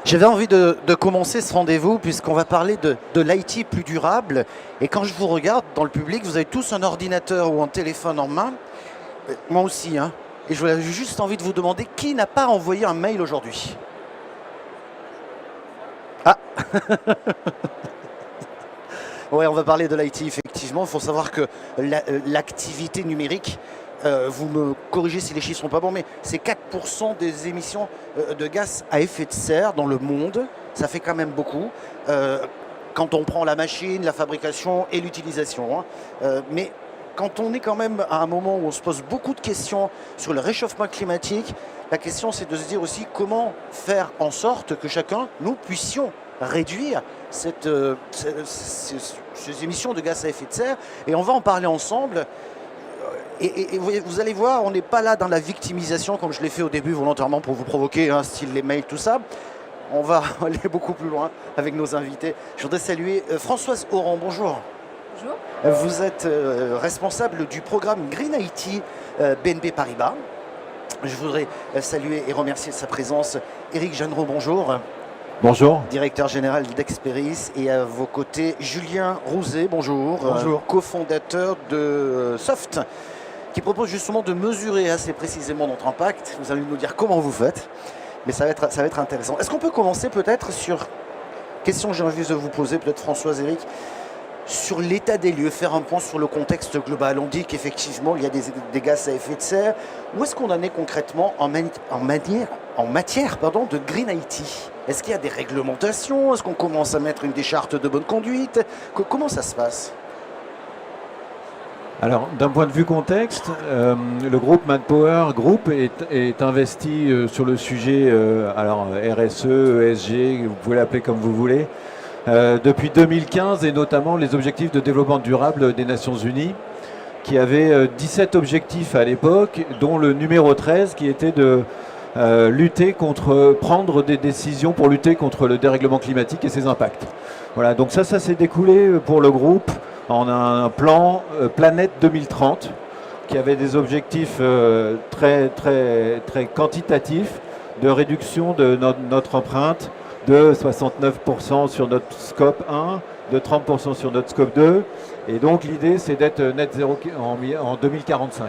J'avais envie de commencer ce rendez-vous puisqu'on va parler de l'IT plus durable. Et quand je vous regarde dans le public, vous avez tous un ordinateur ou un téléphone en main. Moi aussi, hein. Et j'avais juste envie de vous demander qui n'a pas envoyé un mail aujourd'hui? Ah. Ouais, on va parler de l'IT, effectivement. Il faut savoir que l'activité numérique, vous me corrigez si les chiffres ne sont pas bons, mais c'est 4% des émissions de gaz à effet de serre dans le monde. Ça fait quand même beaucoup. Quand on prend la machine, la fabrication et l'utilisation. Mais quand on est quand même à un moment où on se pose beaucoup de questions sur le réchauffement climatique, la question c'est de se dire aussi comment faire en sorte que chacun, nous puissions réduire ces émissions de gaz à effet de serre. Et on va en parler ensemble. Et vous allez voir, on n'est pas là dans la victimisation comme je l'ai fait au début volontairement pour vous provoquer, hein, style les mails, tout ça. On va aller beaucoup plus loin avec nos invités. Je voudrais saluer Françoise Oran, bonjour. Bonjour. Vous êtes responsable du programme Green IT BNP Paribas. Je voudrais saluer et remercier de sa présence Éric Jeanneret, bonjour. Bonjour. Directeur général d'Experis, et à vos côtés Julien Rouzet, bonjour. Bonjour. Cofondateur de Soft, qui propose justement de mesurer assez précisément notre impact. Vous allez nous dire comment vous faites, mais ça va être intéressant. Est-ce qu'on peut commencer peut-être sur, question que j'ai envie de vous poser, peut-être Françoise, Éric, sur l'état des lieux, faire un point sur le contexte global. On dit qu'effectivement il y a des gaz à effet de serre. Où est-ce qu'on en est concrètement en matière de Green IT? Est-ce qu'il y a des réglementations? Est-ce qu'on commence à mettre des chartes de bonne conduite? Comment ça se passe? Alors, d'un point de vue contexte, le groupe Manpower Group est investi sur le sujet RSE, ESG, vous pouvez l'appeler comme vous voulez, depuis 2015, et notamment les objectifs de développement durable des Nations Unies, qui avaient 17 objectifs à l'époque, dont le numéro 13 qui était de prendre des décisions pour lutter contre le dérèglement climatique et ses impacts. Voilà, donc ça s'est découlé pour le groupe en un plan Planète 2030 qui avait des objectifs très quantitatifs de réduction de notre empreinte de 69% sur notre scope 1, de 30% sur notre scope 2. Et donc l'idée c'est d'être net zéro en 2045.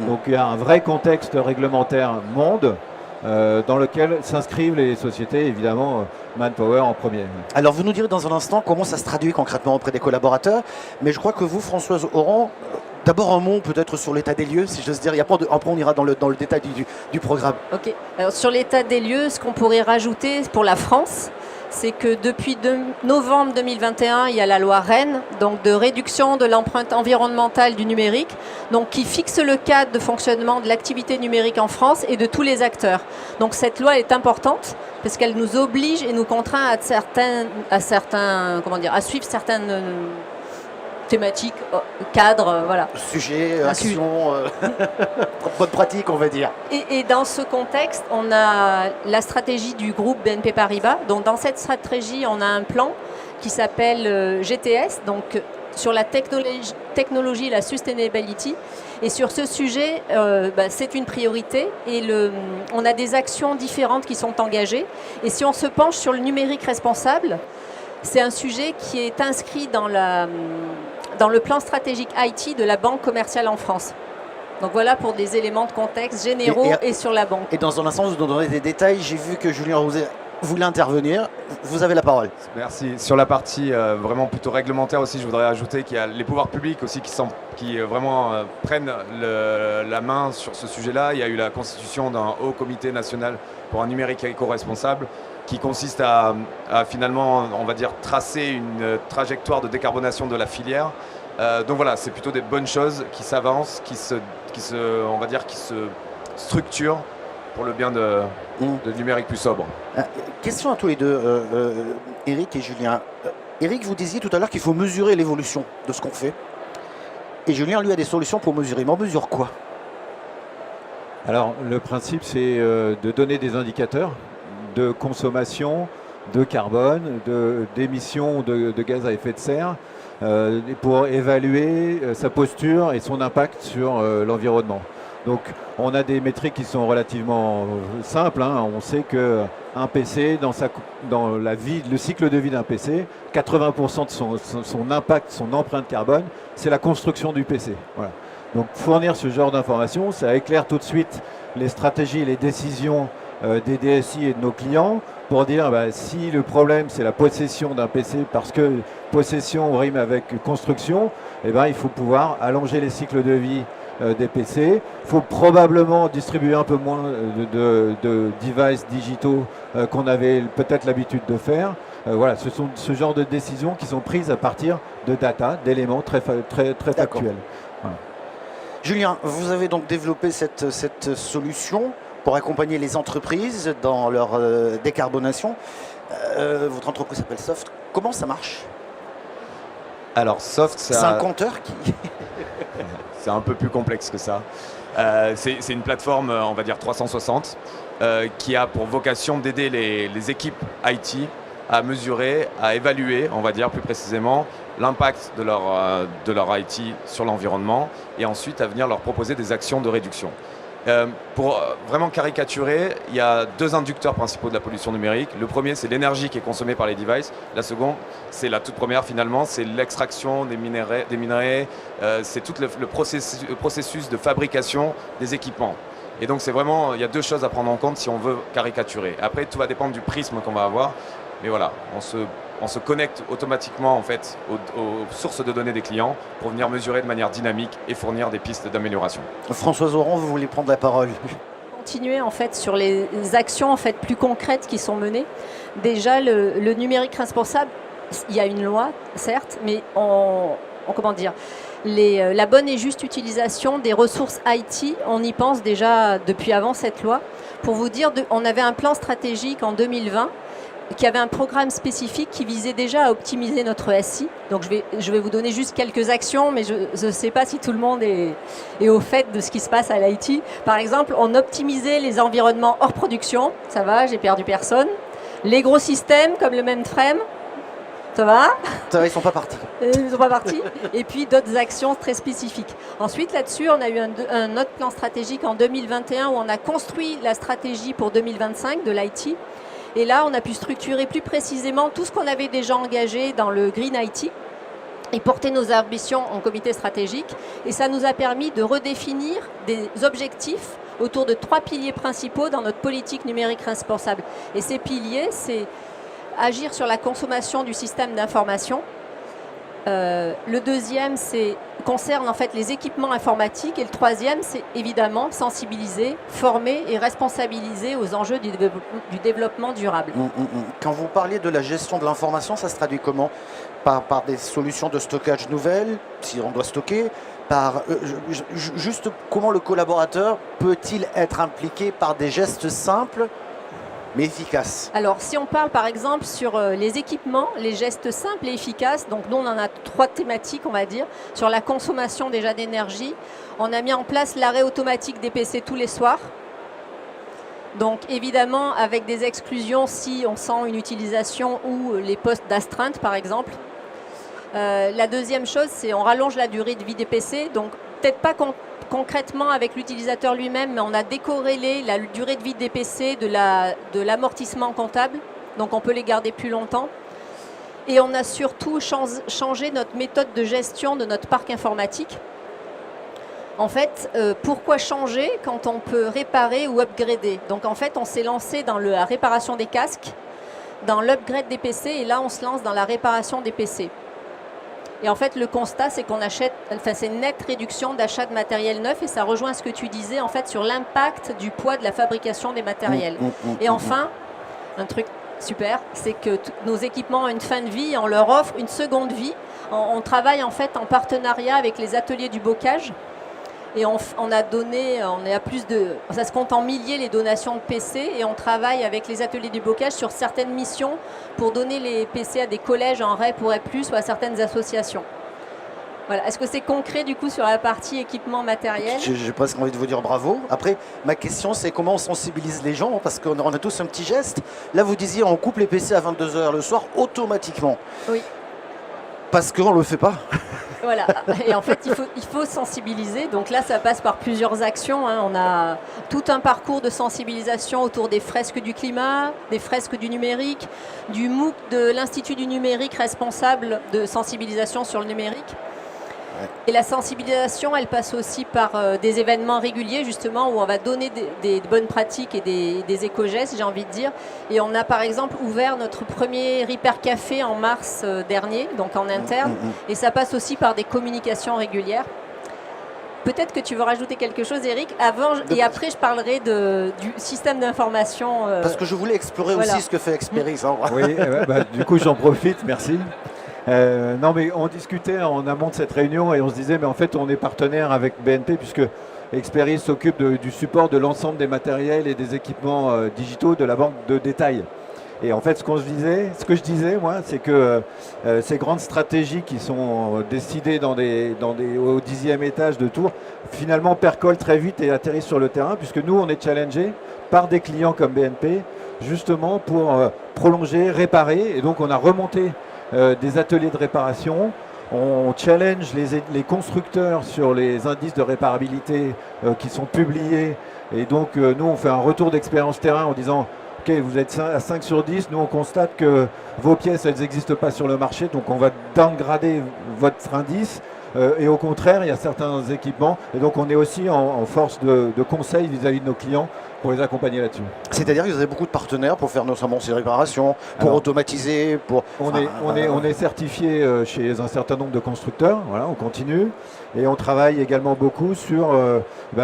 Donc il y a un vrai contexte réglementaire monde dans lequel s'inscrivent les sociétés, évidemment Manpower en premier. Alors vous nous direz dans un instant comment ça se traduit concrètement auprès des collaborateurs, mais je crois que vous, Françoise Oran, d'abord un mot peut-être sur l'état des lieux, si j'ose dire, et après on ira dans le détail du programme. Ok, alors sur l'état des lieux, ce qu'on pourrait rajouter pour la France, c'est que depuis novembre 2021, il y a la loi REEN, donc de réduction de l'empreinte environnementale du numérique, donc qui fixe le cadre de fonctionnement de l'activité numérique en France et de tous les acteurs. Donc cette loi est importante parce qu'elle nous oblige et nous contraint à suivre certaines thématiques, cadres, voilà. Sujet, action, bonne pratique, on va dire. Et dans ce contexte, on a la stratégie du groupe BNP Paribas. Donc dans cette stratégie, on a un plan qui s'appelle GTS, donc sur la technologie, la sustainability. Et sur ce sujet, c'est une priorité et on a des actions différentes qui sont engagées. Et si on se penche sur le numérique responsable, c'est un sujet qui est inscrit dans le plan stratégique IT de la Banque commerciale en France. Donc voilà pour des éléments de contexte généraux et sur la banque. Et dans un instant, vous nous donnerez des détails. J'ai vu que Julien Rouzet voulait intervenir. Vous avez la parole. Merci. Sur la partie vraiment plutôt réglementaire aussi, je voudrais ajouter qu'il y a les pouvoirs publics aussi qui vraiment prennent la main sur ce sujet-là. Il y a eu la constitution d'un haut comité national pour un numérique éco-responsable qui consiste à finalement, on va dire, tracer une trajectoire de décarbonation de la filière. Donc voilà, c'est plutôt des bonnes choses qui s'avancent, qui se structurent pour le bien de numérique plus sobre. Question à tous les deux, Éric et Julien. Éric, vous disiez tout à l'heure qu'il faut mesurer l'évolution de ce qu'on fait. Et Julien, lui, a des solutions pour mesurer. Mais on mesure quoi? Alors, le principe, c'est de donner des indicateurs de consommation, de carbone, d'émissions de gaz à effet de serre, pour évaluer sa posture et son impact sur l'environnement. Donc on a des métriques qui sont relativement simples. On sait qu'un PC, dans le cycle de vie d'un PC, 80% de son impact, son empreinte carbone, c'est la construction du PC. Voilà. Donc fournir ce genre d'informations, ça éclaire tout de suite les stratégies et les décisions des DSI et de nos clients pour dire si le problème c'est la possession d'un PC parce que possession rime avec construction, il faut pouvoir allonger les cycles de vie des PC. Il faut probablement distribuer un peu moins de devices digitaux qu'on avait peut-être l'habitude de faire. Voilà, ce sont ce genre de décisions qui sont prises à partir de data, d'éléments très factuels. Voilà. Julien, vous avez donc développé cette solution pour accompagner les entreprises dans leur décarbonation. Votre entreprise s'appelle Soft. Comment ça marche? Alors Soft, c'est un compteur qui... C'est un peu plus complexe que ça. C'est une plateforme, on va dire 360, qui a pour vocation d'aider les équipes IT à mesurer, à évaluer, on va dire plus précisément, l'impact de leur IT sur l'environnement et ensuite à venir leur proposer des actions de réduction. Pour vraiment caricaturer, il y a deux inducteurs principaux de la pollution numérique. Le premier, c'est l'énergie qui est consommée par les devices. La seconde, c'est la toute première finalement, c'est l'extraction des minerais, c'est tout le processus de fabrication des équipements. Et donc c'est vraiment, il y a deux choses à prendre en compte si on veut caricaturer. Après, tout va dépendre du prisme qu'on va avoir. Mais voilà, on se connecte automatiquement en fait aux sources de données des clients pour venir mesurer de manière dynamique et fournir des pistes d'amélioration. Françoise Auran, vous voulez prendre la parole? Continuer en fait sur les actions en fait plus concrètes qui sont menées. Déjà le numérique responsable, il y a une loi certes, mais comment dire, la bonne et juste utilisation des ressources IT, on y pense déjà depuis avant cette loi. Pour vous dire, on avait un plan stratégique en 2020 qui avait un programme spécifique qui visait déjà à optimiser notre SI. Donc je vais vous donner juste quelques actions, mais je ne sais pas si tout le monde est au fait de ce qui se passe à l'IT. Par exemple, on optimisait les environnements hors production. Ça va, j'ai perdu personne. Les gros systèmes comme le mainframe. Ça va, ils ne sont pas partis. Ils ne sont pas partis. Et puis d'autres actions très spécifiques. Ensuite, là-dessus, on a eu un autre plan stratégique en 2021 où on a construit la stratégie pour 2025 de l'IT. Et là, on a pu structurer plus précisément tout ce qu'on avait déjà engagé dans le Green IT et porter nos ambitions en comité stratégique. Et ça nous a permis de redéfinir des objectifs autour de 3 piliers principaux dans notre politique numérique responsable. Et ces piliers, c'est agir sur la consommation du système d'information. Le deuxième, concerne en fait les équipements informatiques. Et le troisième, c'est évidemment sensibiliser, former et responsabiliser aux enjeux du développement durable. Quand vous parliez de la gestion de l'information, ça se traduit comment? Par des solutions de stockage nouvelles, si on doit stocker, juste comment le collaborateur peut-il être impliqué par des gestes simples mais efficace? Alors, si on parle par exemple sur les équipements, les gestes simples et efficaces, donc nous on en a 3 thématiques, on va dire. Sur la consommation déjà d'énergie, on a mis en place l'arrêt automatique des PC tous les soirs. Donc évidemment avec des exclusions si on sent une utilisation ou les postes d'astreinte par exemple. La deuxième chose, c'est on rallonge la durée de vie des PC, donc peut-être pas concrètement avec l'utilisateur lui-même, mais on a décorrélé la durée de vie des PC de l'amortissement comptable, donc on peut les garder plus longtemps. Et on a surtout changé notre méthode de gestion de notre parc informatique. En fait, pourquoi changer quand on peut réparer ou upgrader? Donc en fait, on s'est lancé dans la réparation des casques, dans l'upgrade des PC, et là on se lance dans la réparation des PC. Et en fait, le constat, c'est qu'on c'est une nette réduction d'achat de matériel neuf et ça rejoint ce que tu disais en fait sur l'impact du poids de la fabrication des matériels. Et enfin, un truc super, c'est que nos équipements ont une fin de vie, on leur offre une seconde vie. On travaille en fait en partenariat avec les ateliers du bocage. Et on est à plus de... Ça se compte en milliers les donations de PC et on travaille avec les ateliers du bocage sur certaines missions pour donner les PC à des collèges en REP ou REP+, ou à certaines associations. Voilà. Est-ce que c'est concret du coup sur la partie équipement matériel? J'ai presque envie de vous dire bravo. Après, ma question c'est comment on sensibilise les gens, parce qu'on a tous un petit geste. Là vous disiez on coupe les PC à 22h le soir automatiquement. Oui. Parce qu'on ne le fait pas. Voilà. Et en fait, il faut sensibiliser. Donc là, ça passe par plusieurs actions, hein. On a tout un parcours de sensibilisation autour des fresques du climat, des fresques du numérique, du MOOC de l'Institut du numérique responsable de sensibilisation sur le numérique. Et la sensibilisation, elle passe aussi par des événements réguliers, justement, où on va donner des bonnes pratiques et des éco-gestes, j'ai envie de dire. Et on a, par exemple, ouvert notre premier Repair Café en mars dernier, donc en interne. Et ça passe aussi par des communications régulières. Peut-être que tu veux rajouter quelque chose, Eric, et après je parlerai du système d'information. Parce que je voulais explorer aussi ce que fait Experis. Oui, du coup j'en profite, merci. Non mais on discutait en amont de cette réunion et on se disait mais en fait on est partenaire avec BNP puisque Experis s'occupe du support de l'ensemble des matériels et des équipements digitaux de la banque de détail. Et en fait ce que je disais moi, c'est que ces grandes stratégies qui sont décidées au 10e étage de tour, finalement percolent très vite et atterrissent sur le terrain puisque nous on est challengés par des clients comme BNP justement pour prolonger, réparer, et donc on a remonté des ateliers de réparation. On challenge les constructeurs sur les indices de réparabilité qui sont publiés. Et donc, nous, on fait un retour d'expérience terrain en disant « Ok, vous êtes à 5 sur 10. Nous, on constate que vos pièces, elles n'existent pas sur le marché. Donc, on va downgrader votre indice. Et au contraire, il y a certains équipements. Et donc, on est aussi en force de conseil vis-à-vis de nos clients pour les accompagner là-dessus. C'est-à-dire que vous avez beaucoup de partenaires pour faire notamment ces réparations, pour automatiser, pour... On est certifié chez un certain nombre de constructeurs, voilà, on continue. Et on travaille également beaucoup sur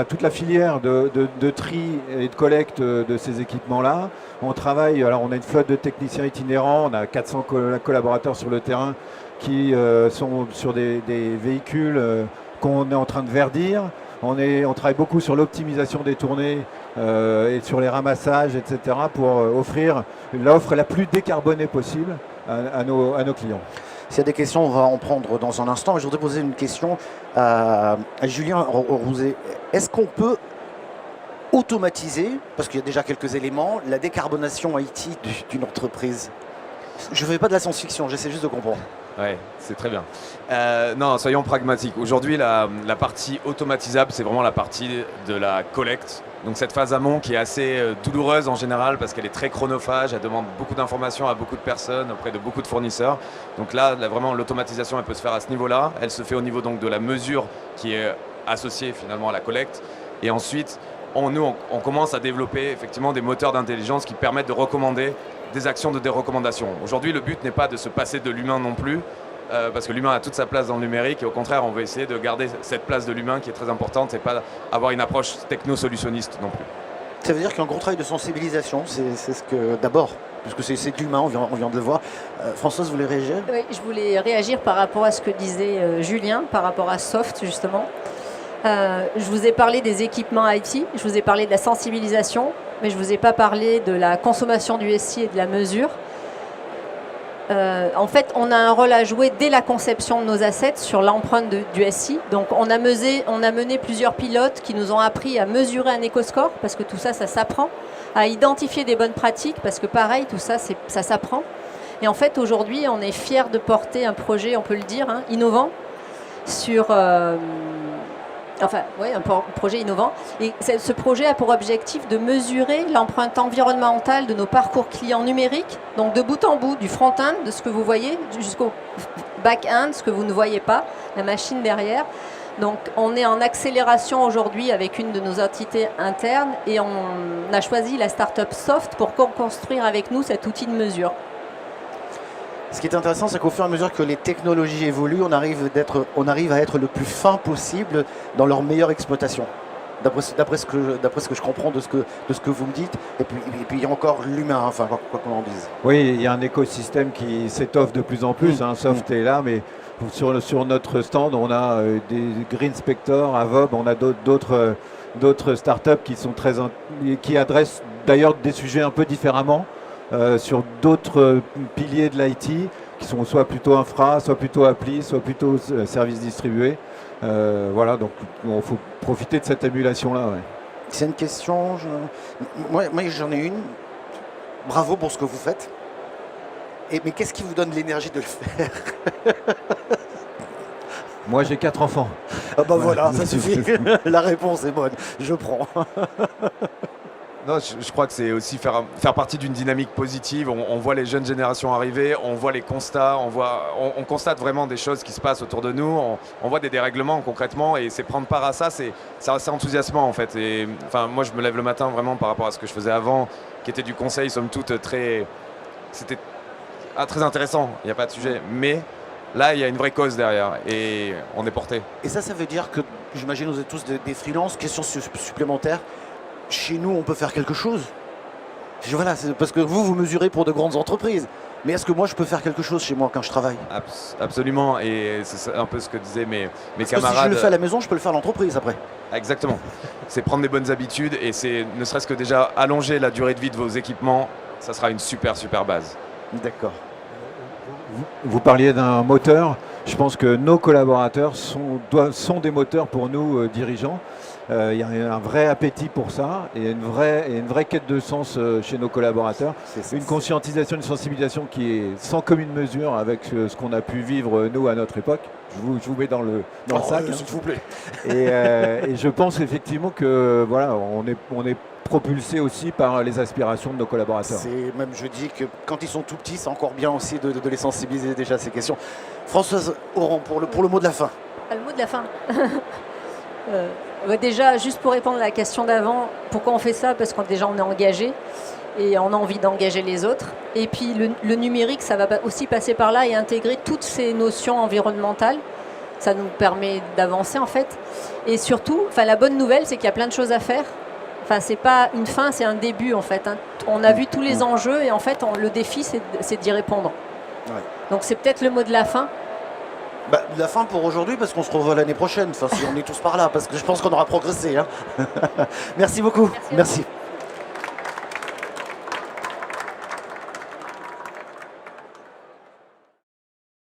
toute la filière de tri et de collecte de ces équipements-là. On travaille, alors on a une flotte de techniciens itinérants, on a 400 collaborateurs sur le terrain qui sont sur des véhicules qu'on est en train de verdir. On travaille beaucoup sur l'optimisation des tournées et sur les ramassages, etc. pour offrir l'offre la plus décarbonée possible à nos clients. S'il y a des questions, on va en prendre dans un instant. Je voudrais poser une question à Julien Rouzet. Est-ce qu'on peut automatiser, parce qu'il y a déjà quelques éléments, la décarbonation IT d'une entreprise? Je ne fais pas de la science-fiction, j'essaie juste de comprendre. Oui, c'est très bien. Non, soyons pragmatiques. Aujourd'hui, la partie automatisable, c'est vraiment la partie de la collecte. Donc cette phase amont qui est assez douloureuse en général parce qu'elle est très chronophage, elle demande beaucoup d'informations à beaucoup de personnes, auprès de beaucoup de fournisseurs. Donc là vraiment, l'automatisation, elle peut se faire à ce niveau-là. Elle se fait au niveau donc de la mesure qui est associée finalement à la collecte. Et ensuite, on commence à développer effectivement des moteurs d'intelligence qui permettent de recommander des actions de dérecommandation. Aujourd'hui, le but n'est pas de se passer de l'humain non plus, parce que l'humain a toute sa place dans le numérique et au contraire, on veut essayer de garder cette place de l'humain qui est très importante et pas avoir une approche techno-solutionniste non plus. Ça veut dire qu'un gros travail de sensibilisation, c'est ce que d'abord, puisque c'est de l'humain, on vient de le voir. Françoise, vous voulez réagir? Oui, je voulais réagir par rapport à ce que disait Julien, par rapport à Soft justement. Je vous ai parlé des équipements IT, je vous ai parlé de la sensibilisation, mais je ne vous ai pas parlé de la consommation du SI et de la mesure. En fait, on a un rôle à jouer dès la conception de nos assets sur l'empreinte du SI. Donc, on a mené plusieurs pilotes qui nous ont appris à mesurer un éco-score, parce que tout ça, ça s'apprend, à identifier des bonnes pratiques, parce que pareil, tout ça, ça s'apprend. Et en fait, aujourd'hui, on est fiers de porter un projet, on peut le dire, innovant, sur... un projet innovant. Et ce projet a pour objectif de mesurer l'empreinte environnementale de nos parcours clients numériques, donc de bout en bout, du front-end, de ce que vous voyez, jusqu'au back-end, ce que vous ne voyez pas, la machine derrière. Donc on est en accélération aujourd'hui avec une de nos entités internes et on a choisi la start-up Soft pour construire avec nous cet outil de mesure. Ce qui est intéressant, c'est qu'au fur et à mesure que les technologies évoluent, on arrive à être le plus fin possible dans leur meilleure exploitation. D'après ce que je comprends de ce que vous me dites. Et puis il y a encore l'humain, enfin, quoi qu'on en dise. Oui, il y a un écosystème qui s'étoffe de plus en plus. Soft est là, mais sur notre stand, on a des Green Spector, Avob, on a d'autres startups qui adressent d'ailleurs des sujets un peu différemment. Sur d'autres piliers de l'IT qui sont soit plutôt infra, soit plutôt appli, soit plutôt services distribués. Voilà, donc il faut profiter de cette émulation-là. Ouais. C'est une question, moi j'en ai une. Bravo pour ce que vous faites. Mais qu'est-ce qui vous donne l'énergie de le faire? Moi, j'ai 4 enfants. Ah bah voilà, ça suffit. La réponse est bonne. Je prends. Non, je crois que c'est aussi faire partie d'une dynamique positive. On voit les jeunes générations arriver, on voit les constats, on constate vraiment des choses qui se passent autour de nous, on voit des dérèglements concrètement, et c'est prendre part à ça, c'est assez enthousiasmant en fait. Et, enfin, moi, je me lève le matin vraiment par rapport à ce que je faisais avant, qui était du conseil, somme toute, c'était très intéressant, il n'y a pas de sujet. Mais là, il y a une vraie cause derrière et on est porté. Et ça veut dire que, j'imagine, vous êtes tous des freelances. Question supplémentaire. Chez nous, on peut faire quelque chose. Voilà, parce que vous mesurez pour de grandes entreprises. Mais est-ce que moi, je peux faire quelque chose chez moi quand je travaille? Absolument, et c'est un peu ce que disaient mes parce camarades. Que si je le fais à la maison, je peux le faire à l'entreprise après. Exactement. C'est prendre des bonnes habitudes, et c'est ne serait-ce que déjà allonger la durée de vie de vos équipements. Ça sera une super base. D'accord. Vous parliez d'un moteur. Je pense que nos collaborateurs sont des moteurs pour nous, dirigeants. Il y a un vrai appétit pour ça et une vraie quête de sens chez nos collaborateurs. Une conscientisation, une sensibilisation qui est sans commune mesure avec ce qu'on a pu vivre nous à notre époque. Je vous mets dans le sac. S'il vous plaît. Et je pense effectivement que voilà, on est propulsé aussi par les aspirations de nos collaborateurs. Même, je dis que quand ils sont tout petits, c'est encore bien aussi de les sensibiliser déjà à ces questions. Françoise Oran, pour le mot de la fin. Le mot de la fin. Déjà, juste pour répondre à la question d'avant, pourquoi on fait ça? Parce qu'on déjà on est engagé et on a envie d'engager les autres. Et puis le numérique, ça va aussi passer par là et intégrer toutes ces notions environnementales. Ça nous permet d'avancer en fait. Et surtout, la bonne nouvelle, c'est qu'il y a plein de choses à faire. C'est pas une fin, c'est un début en fait. On a vu tous les enjeux et en fait, le défi, c'est d'y répondre. Ouais. Donc c'est peut-être le mot de la fin. La fin pour aujourd'hui, parce qu'on se revoit l'année prochaine, si on est tous par là, parce que je pense qu'on aura progressé. Hein. Merci beaucoup. Merci.